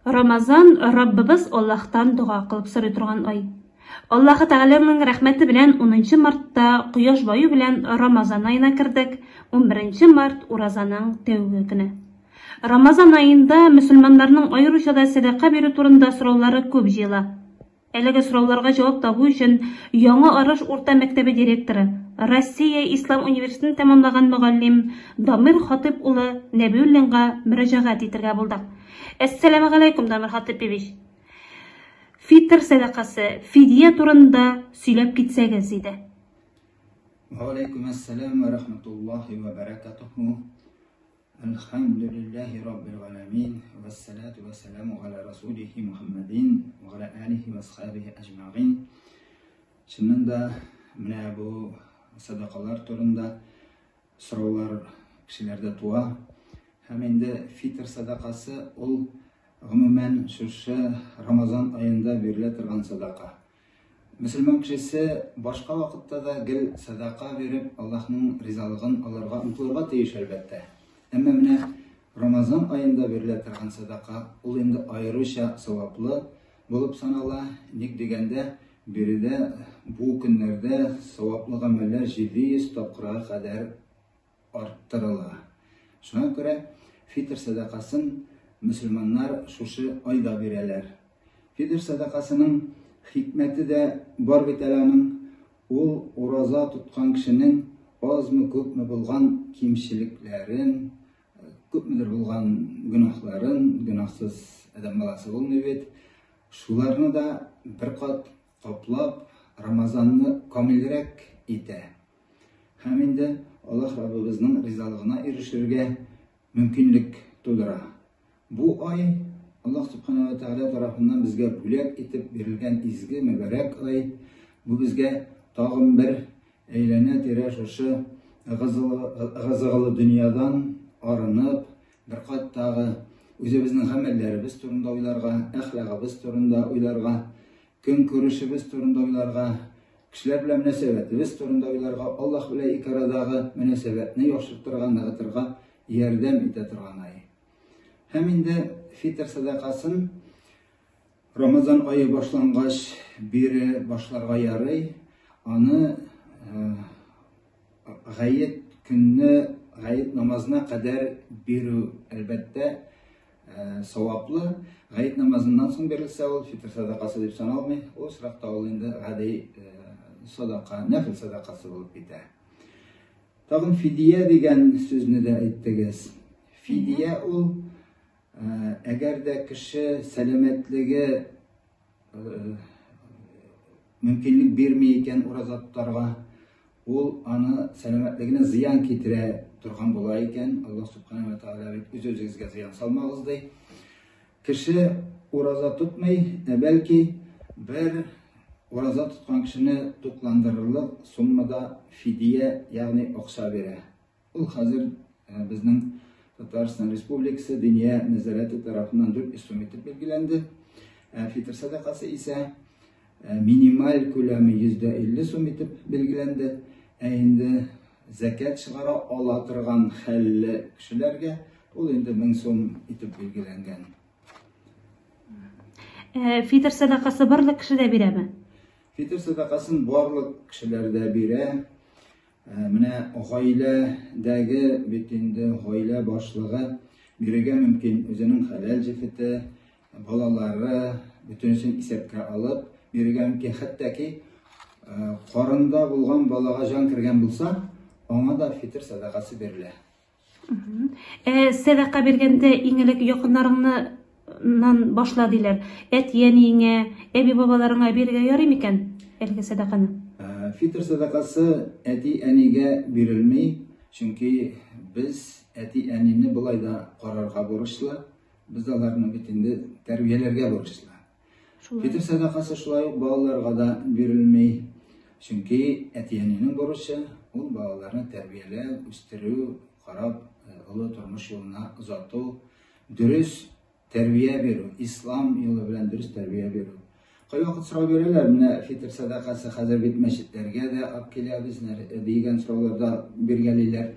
Рамазан Раббыбыз Аллаһтан дуга кылып сорый торган ай. Аллаһы Тәгаләнең рәхмәте белән 10 мартта кояш баю белән Рамазан аена кирдек. 11 март уразаның тәүге көне. Рамазан аенда мөселманнарның аеруча да садака бирү турында сораулары күп җыела. Әлеге сорауларга җавап табу өчен Яңа Арыш урта мәктәбе директоры, Россия Ислам университетын тәмамлаган мөгаллим Дамир Хатип улы Нәбиуллинга мөрәҗәгать итәргә булдык. Әссәламу алейкум, Дамир Хатипович. Фитр садакасы, фидия турында сөйләп китсәгез иде. Ва алейкум ассалам ва рахматуллахи ва баракатуху. Алхамдулиллахи раббил аламин ва салату ва саламу аля расулихи Мухаммадин ва аля алихи ва асхабихи аҗмаин. Шуннан менә бу садакалар турында сораулар кешеләрдә туа. Һәм инде фитр садакасы ул гомумән шушы Рамазан аенда бирелә торган садака. Мөселман кешесе башка вакытта да гел садака биреп, Аллаһның ризалыгын алырга омтылырга тиеш әлбәттә. Әмма менә Рамазан аенда бирелә торган садака ул инде аеруча саваплы булып санала. Ник дигәндә, биредә бу көннәрдә саваплы гамәлләр 700 тапкырга кадәр арттырыла. Шуңа күрә фитр садакасын мөселманнар шушы айда бирәләр. Фитр садакасының хикмәте дә бар бит аның. Ул ураза тоткан кешенең азмы күпме булган кимчелекләрен, күпмедер булган гөнаһларын, гөнаһсыз адам баласы булмый бит. Шуларны да бер кат каплап, Рамазанны камилрәк итә. Һәм инде Аллаһ Раббыбызның ризалыгына ирешергә мөмкинлек тудыра. Бу ай Аллаһ Субханаһу ва Тәгалә тарафыннан безгә бүләк итеп бирелгән изге мөбарәк ай. Бу безгә тагын бер әйләнә-тирә шушы гызыгылы дөньядан арынып, бер кат тагы үзебезнең гамәлләребез турында уйларга, әхлагыбыз турында уйларга, көн күрешебез турында уйларга, кешеләр белән мөнәсәбәтебез турында уйларга, Аллаһ белән ике арадагы мөнәсәбәтне яхшыртырга, ныгытырга ярдәм итә торган ай. Һәм инде фитр садакасын Рамазан айы башлангач бире башларга ярый. Аны гает көнне, гает намазына кадәр бирү әлбәттә саваплы. Гает намазыннан соң бирелсә, ул фитр садакасы дип саналмый. Ул сракта ул инде гади садака, нәфил садакасы булып китә. Тагын фидия дигән сүзне дә әйттегез. Фидия ул әгәр дә кеше сәламәтлеге мөмкинлек бирми икән ураза тотарга, ул аны сәламәтлегенә зыян китерә торган була икән. Аллаһ Субханаһу ва Тәгалә үз-үзегезгә зыян салмагыз ди. Кеше ураза тотмый, бәлки бер ураза тоткан кешене тукландырырлык суммада фидия, ягъни акча бирә. Ул хәзер безнең Татарстан Республикасы Диния нәзарәте тарафыннан 400 сум итеп билгеләнде. Фитр садакасы исә минималь күләме 150 сум итеп билгеләнде. Инде закат чыгара ала торган хәлле кешеләргә ул инде 1000 сум итеп билгеләнгән. Фитр садакасы барлык кешедә бирәме? Фитр садакасын барлык кешеләр дә бирә. Менә гаиләдәге бит инде гаилә башлыгы бирергә мөмкин. Үзенең хәләл җефете, балалары бөтенесен исәпкә алып бирергә мөмкин. Хәтта ки карында булган балага җан кергән булса, аңа да фитр садакасы бирелә. Садака биргәндә иң элек якыннарыңнан башла диләр. Әти-әниеңә, әби-бабаларыңа бирергә ярый микән әлеге садаканы? Фитр садакасы әти-әнигә бирелми, чөнки без әти-әнине булай да карарга бурычлы, без аларны бит инде тәрбияләргә бурычлы. Фитр садакасы шулай ук балаларга да бирелми, чөнки әти-әнинең бурычы ул балаларны тәрбияләп, үстерү, карап, олы тормыш юлына озату, дөрес тәрбия бирү, ислам юлы белән дөрес тәрбия бирү. Кайвакыт сорау бирәләр, менә фитр садакасы хәзер бит мәчетләргә дә алып киләбез дигән сорауларда биргәлиләр.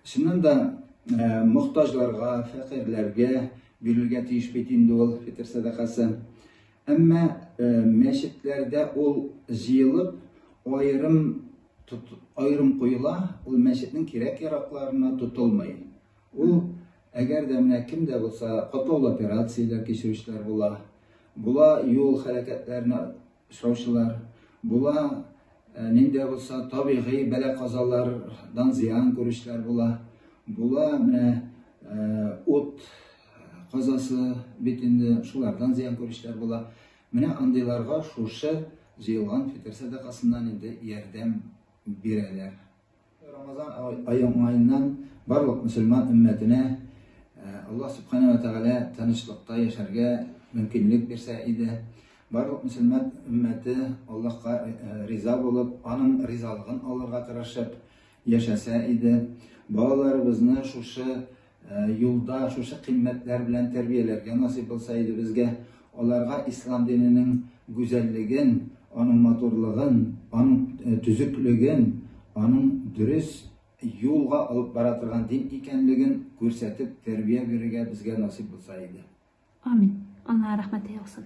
Шуннан да мохтаҗларга, фәкыйрьләргә бирелергә тиеш бит инде ул фитр садакасы. Әмма мәчетләрдә ул җыелып айрым куела, ул мәчетнең кирәк-яракларына тотылмый. Ул әгәр дә менә кемдә булса, катлаулы операцияләр кичерүчеләр була юл хәрәкәтләренә очраучылар, була нинди булса табигый бәла-казалардан зыян күрүчеләр була менә ут казасы битендә шулардан зыян күрүчеләр була. Менә андыйларга шушы җыелган фитр садакасыннан инде ярдәм бирәләр. Рамазан айыннан барлык мөселман өммәтенә Аллаһ Субхана ва Тәгалә тынычлыкта яшәргә мөмкинлек бирсә иде. Барлык мөселман өммәте Аллаһка риза булып, аның ризалыгын алырга тырышып яшәсә иде. Балаларыбызны шушы юлда, шушы кыйммәтләр белән тәрбияләргә насыйп булса иде безгә, аларга ислам диненең гүзәллеген, аның матурлыгын, аның төзеклеген, аның дөрес юлга алып бара торган дин икәнлеген күрсәтеп тәрбия бирергә безгә насыйп булса иде. Амин. Алла рәхмәте яусын.